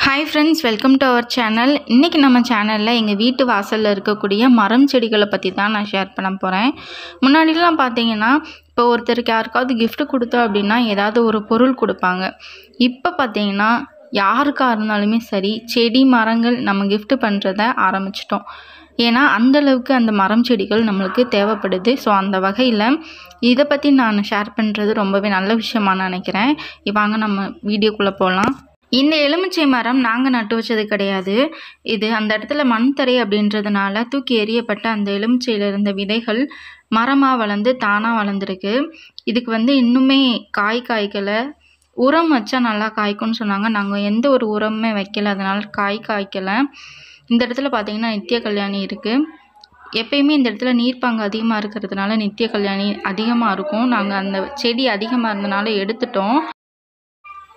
Hi friends, welcome to our channel. இன்னைக்கு நம்ம சேனல்ல எங்க வீட்டு வாசல்ல இருக்கக்கூடிய மரம் செடிகளை பத்தி தான் நான் ஷேர் பண்ண போறேன். முன்னாடிலாம் பாத்தீங்கன்னா இப்போ ஒருத்தருக்கு யாருக்காவது gift கொடுத்தோம் அப்படினா ஏதாவது ஒரு பொருள் கொடுப்பாங்க. இப்போ பாத்தீங்கன்னா யாருக்கா இருந்தாலுமே சரி செடி மரங்கள் நம்ம gift பண்றத ஆரம்பிச்சிட்டோம். ஏன்னா அந்த அளவுக்கு அந்த மரம் செடிகள் நமக்கு தேவைப்படுது. ஸோ அந்த வகையில் இதை பற்றி நான் ஷேர் பண்ணுறது ரொம்பவே நல்ல விஷயமா நினைக்கிறேன். வாங்க நம்ம வீடியோக்குள்ளே போகலாம். இந்த எலுமிச்சை மரம் நாங்கள் நட்டு வச்சது கிடையாது. இது அந்த இடத்துல மண் தரை அப்படின்றதுனால தூக்கி எறியப்பட்ட அந்த எலுமிச்சையில் இருந்த விதைகள் மரமாக வளர்ந்து தானாக வளர்ந்துருக்கு. இதுக்கு இன்னுமே காய்க்கலை. உரம் வச்சா நல்லா காய்க்கும்னு சொன்னாங்க. நாங்கள் எந்த ஒரு உரமுமே வைக்கல, அதனால் காய்க்கலை. இந்த இடத்துல பார்த்தீங்கன்னா நித்திய கல்யாணி இருக்குது. எப்பயுமே இந்த இடத்துல நீர்ப்பாங்கு அதிகமாக இருக்கிறதுனால நித்திய கல்யாணி அதிகமாக இருக்கும். நாங்கள் அந்த செடி அதிகமாக இருந்தனால எடுத்துட்டோம்.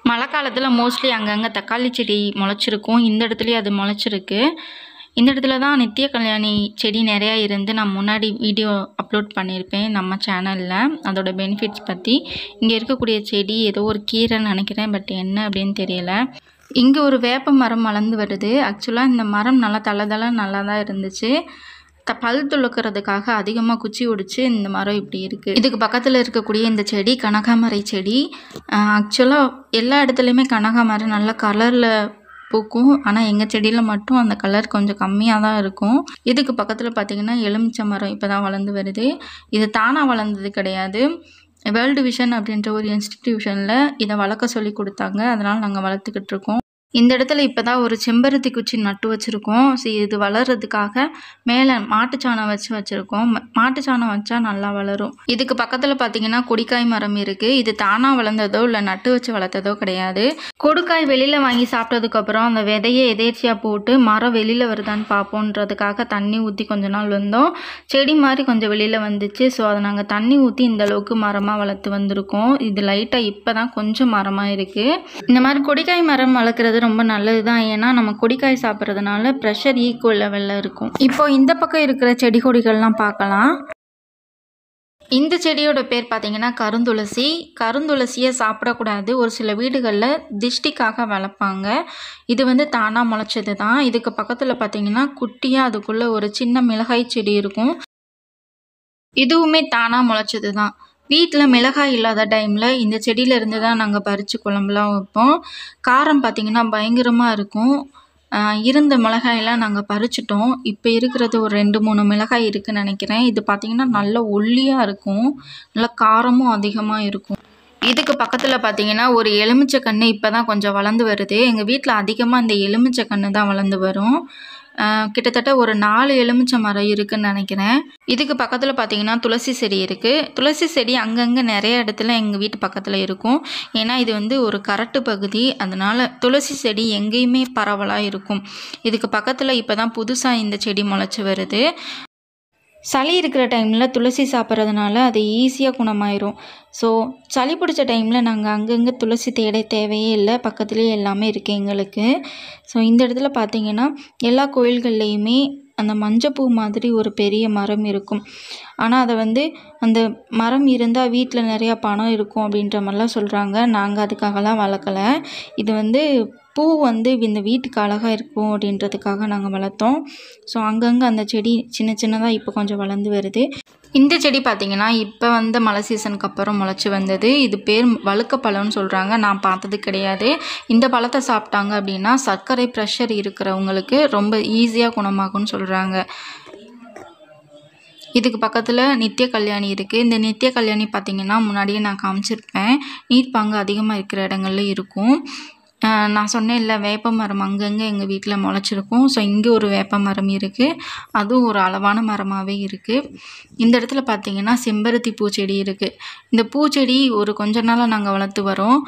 மழை காலத்தில் மோஸ்ட்லி அங்கங்கே தக்காளி செடி முளைச்சிருக்கும். இந்த இடத்துலையும் அது முளைச்சிருக்கு. இந்த இடத்துல தான் நித்திய கல்யாணி செடி நிறையா இருந்து நான் முன்னாடி வீடியோ அப்லோட் பண்ணியிருப்பேன் நம்ம சேனலில், அதோட பெனிஃபிட்ஸ் பற்றி. இங்கே இருக்கக்கூடிய செடி ஏதோ ஒரு கீரைன்னு நினைக்கிறேன், பட் என்ன அப்படின்னு தெரியல. இங்கே ஒரு வேப்ப மரம் வளர்ந்து வருது. ஆக்சுவலாக இந்த மரம் நல்லா நல்லா தான் இருந்துச்சு. பல் துளக்கிறதுக்காக அதிகமாக குச்சி ஒடிச்சு இந்த மரம் இப்படி இருக்குது. இதுக்கு பக்கத்தில் இருக்கக்கூடிய இந்த செடி கனகாமரை செடி. ஆக்சுவலாக எல்லா இடத்துலையுமே கனகாமரம் நல்ல கலரில் பூக்கும். ஆனால் எங்கள் செடியில் மட்டும் அந்த கலர் கொஞ்சம் கம்மியாக தான் இருக்கும். இதுக்கு பக்கத்தில் பார்த்திங்கன்னா எலுமிச்சை மரம் இப்போ தான் வளர்ந்து வருது. இது தானாக வளர்ந்தது கிடையாது. வேர்ல்டு விஷன் அப்படின்ற ஒரு இன்ஸ்டிடியூஷனில் இதை வளர்க்க சொல்லி கொடுத்தாங்க. அதனால் நாங்கள் வளர்த்துக்கிட்டு இருக்கோம். இந்த இடத்துல இப்போ தான் ஒரு செம்பருத்தி குச்சி நட்டு வச்சுருக்கோம். ஸோ இது வளர்கிறதுக்காக மேலே மாட்டுச்சாணம் வச்சுருக்கோம். மாட்டுச்சாணம் வச்சா நல்லா வளரும். இதுக்கு பக்கத்தில் பார்த்தீங்கன்னா கொடிக்காய் மரம் இருக்குது. இது தானாக வளர்ந்ததோ இல்லை நட்டு வச்சு வளர்த்ததோ கிடையாது. கொடுக்காய் வெளியில் வாங்கி சாப்பிட்டதுக்கப்புறம் அந்த விதையை எதேர்ச்சியாக போட்டு மரம் வெளியில் வருதான்னு பார்ப்போன்றதுக்காக தண்ணி ஊற்றி கொஞ்ச நாள் வந்தோம். செடி மாதிரி கொஞ்சம் வெளியில் வந்துச்சு. ஸோ அதை நாங்கள் தண்ணி ஊற்றி இந்த அளவுக்கு மரமாக வளர்த்து வந்திருக்கோம். இது லைட்டாக இப்போ தான் கொஞ்சம் மரமாக இருக்குது. இந்த மாதிரி கொடிக்காய் மரம் வளர்க்குறது ரொம்ப நல்லது தான். ஏன்னா நம்ம கொடிக்காய் சாப்பிட்றதுனால ப்ரெஷர் ஈக்குவல் லெவலில் இருக்கும். இப்போ இந்த பக்கம் இருக்கிற செடி கொடிகள்லாம் பார்க்கலாம். இந்த செடியோட பேர் பார்த்தீங்கன்னா கருந்துளசி. கருந்துளசியை சாப்பிடக்கூடாது. ஒரு சில வீடுகளில் திஷ்டிக்காக வளர்ப்பாங்க. இது தானாக முளைச்சது தான். இதுக்கு பக்கத்தில் பார்த்தீங்கன்னா குட்டியாக அதுக்குள்ளே ஒரு சின்ன மிளகாய் செடி இருக்கும். இதுவுமே தானாக முளைச்சது தான். வீட்டில் மிளகாய் இல்லாத டைமில் இந்த செடியிலேருந்து தான் நாங்கள் பறித்து குழம்புலாம் வைப்போம். காரம் பார்த்திங்கன்னா பயங்கரமாக இருக்கும். இருந்த மிளகாயெல்லாம் நாங்கள் பறிச்சிட்டோம். இப்போ இருக்கிறது ஒரு 2-3 மிளகாய் இருக்குதுன்னு நினைக்கிறேன். இது பார்த்திங்கன்னா நல்ல ஒல்லியாக இருக்கும். நல்லா காரமும் அதிகமாக இருக்கும். இதுக்கு பக்கத்தில் பார்த்திங்கன்னா ஒரு எலுமிச்சை கன்று இப்போ தான் கொஞ்சம் வளர்ந்து வருது. எங்கள் வீட்டில் அதிகமாக இந்த எலுமிச்சை கன்று தான் வளர்ந்து வரும். கிட்டத்தட்ட ஒரு 4 எலுமிச்சை மரம் இருக்குதுன்னு நினைக்கிறேன். இதுக்கு பக்கத்தில் பார்த்திங்கன்னா துளசி செடி இருக்குது. துளசி செடி அங்கங்கே நிறைய இடத்துல எங்கள் வீட்டு பக்கத்தில் இருக்கும். ஏன்னா இது ஒரு கரட்டு பகுதி, அதனால் துளசி செடி எங்கேயுமே பரவலாக இருக்கும். இதுக்கு பக்கத்தில் இப்போ தான் புதுசாக இந்த செடி முளைச்சி வருது. சளி இருக்கிற டைமில் துளசி சாப்பிட்றதுனால அது ஈஸியாக குணமாயிரும். ஸோ சளி பிடிச்ச டைமில் நாங்கள் அங்கங்கே துளசி தேவையே இல்லை. பக்கத்துலேயே எல்லாமே இருக்குது எங்களுக்கு. ஸோ இந்த இடத்துல பார்த்திங்கன்னா எல்லா கோயில்கள்லேயுமே அந்த மஞ்சப்பூ மாதிரி ஒரு பெரிய மரம் இருக்கும். ஆனால் அதை அந்த மரம் இருந்தால் வீட்டில் நிறையா பணம் இருக்கும் அப்படின்ற மாதிரிலாம் சொல்கிறாங்க. நாங்கள் அதுக்காகலாம் வளர்க்கலை. இது பூ இந்த வீட்டுக்கு அழகாக இருக்கும் அப்படின்றதுக்காக நாங்கள் வளர்த்தோம். ஸோ அங்கங்கே அந்த செடி சின்னதாக இப்போ கொஞ்சம் வளர்ந்து வருது. இந்த செடி பார்த்திங்கன்னா இப்போ மழை சீசனுக்கு அப்புறம் முளைச்சி வந்தது. இது பேர் வழுக்கப்பழம்னு சொல்கிறாங்க. நான் பார்த்தது கிடையாது. இந்த பழத்தை சாப்பிட்டாங்க அப்படின்னா சர்க்கரை ப்ரெஷர் இருக்கிறவங்களுக்கு ரொம்ப ஈஸியாக குணமாகும்னு சொல்கிறாங்க. இதுக்கு பக்கத்தில் நித்திய கல்யாணி இருக்குது. இந்த நித்திய கல்யாணி பார்த்திங்கன்னா முன்னாடியே நான் காமிச்சிருப்பேன். நீர்ப்பாங்கு அதிகமாக இருக்கிற இடங்கள்ல இருக்கும். நான் சொன்னேன்ல வேப்ப மரம் அங்கங்கே எங்கள் வீட்டில் முளைச்சிருக்கும். ஸோ இங்கே ஒரு வேப்ப மரம் இருக்குது. அதுவும் ஒரு அளவான மரமாகவே இருக்குது. இந்த இடத்துல பார்த்திங்கன்னா செம்பருத்தி பூச்செடி இருக்குது. இந்த பூச்செடி ஒரு கொஞ்ச நாளாக நாங்கள் வளர்த்து வரோம்.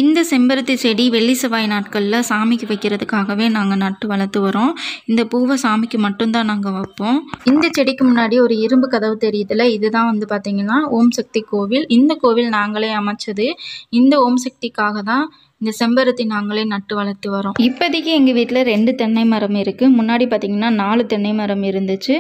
இந்த செம்பருத்தி செடி வெள்ளி செவ்வாய் நாட்களில் சாமிக்கு வைக்கிறதுக்காகவே நாங்கள் நட்டு வளர்த்து வரோம். இந்த பூவை சாமிக்கு மட்டும்தான் நாங்கள் வைப்போம். இந்த செடிக்கு முன்னாடி ஒரு இரும்பு கதவு தெரியுதுல, இதுதான் பார்த்திங்கன்னா ஓம் சக்தி கோவில். இந்த கோவில் நாங்களே அமைச்சது. இந்த ஓம் சக்திக்காக தான் இந்த செம்பருத்தி நாங்களே நட்டு வளர்த்து வரோம். இப்போதைக்கு எங்கள் வீட்டில் 2 தென்னை மரம் இருக்குது. முன்னாடி பார்த்திங்கன்னா 4 தென்னை மரம் இருந்துச்சு.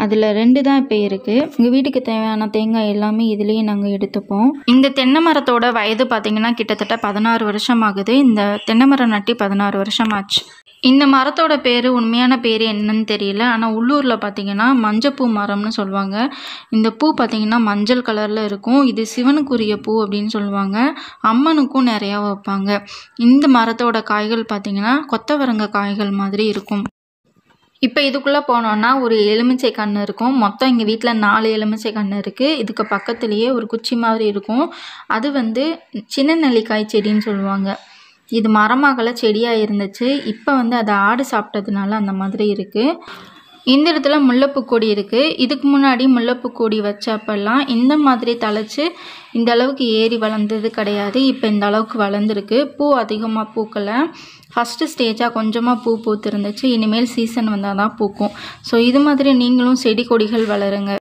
அதில் 2 தான் இப்போ இருக்குது. எங்கள் வீட்டுக்கு தேவையான தேங்காய் எல்லாமே இதுலேயே நாங்கள் எடுத்துப்போம். இந்த தென்னை மரத்தோட வயது பார்த்திங்கன்னா கிட்டத்தட்ட 16 வருஷம் ஆகுது. இந்த தென்னை மரம் நட்டி 16 வருஷம் ஆச்சு. இந்த மரத்தோட பேர் உண்மையான பேர் என்னன்னு தெரியல. ஆனால் உள்ளூரில் பார்த்திங்கன்னா மஞ்சப்பூ மரம்னு சொல்லுவாங்க. இந்த பூ பார்த்திங்கன்னா மஞ்சள் கலரில் இருக்கும். இது சிவனுக்குரிய பூ அப்படின்னு சொல்லுவாங்க. அம்மனுக்கும் நிறையா வைப்பாங்க. இந்த மரத்தோட காய்கள் பார்த்திங்கன்னா கொத்தவரங்க காய்கள் மாதிரி இருக்கும். இப்போ இதுக்குள்ளே போனோன்னா ஒரு எலுமிச்சை கன்று இருக்கும். மொத்தம் எங்கள் வீட்டில் 4 எலுமிச்சை கன்று இருக்குது. இதுக்கு பக்கத்துலேயே ஒரு குச்சி மாதிரி இருக்கும். அது சின்ன நெல்லிக்காய் செடின்னு சொல்லுவாங்க. இது மரமாகல செடியாக இருந்துச்சு. இப்போ அதை ஆடு சாப்பிட்டதுனால அந்த மாதிரி இருக்குது. இந்த இடத்துல முல்லைப்பூ கொடி இருக்குது. இதுக்கு முன்னாடி முல்லைப்பூ கொடி வச்சப்பெல்லாம் இந்த மாதிரி தழைச்சி இந்த அளவுக்கு ஏறி வளர்ந்தது கிடையாது. இப்போ இந்த அளவுக்கு வளர்ந்துருக்கு. பூ அதிகமாக பூக்கலை. ஃபஸ்ட்டு ஸ்டேஜாக கொஞ்சமாக பூ பூத்து இருந்துச்சு. இனிமேல் சீசன் வந்தால் தான் பூக்கும். ஸோ இது மாதிரி நீங்களும் செடி கொடிகள் வளருங்க.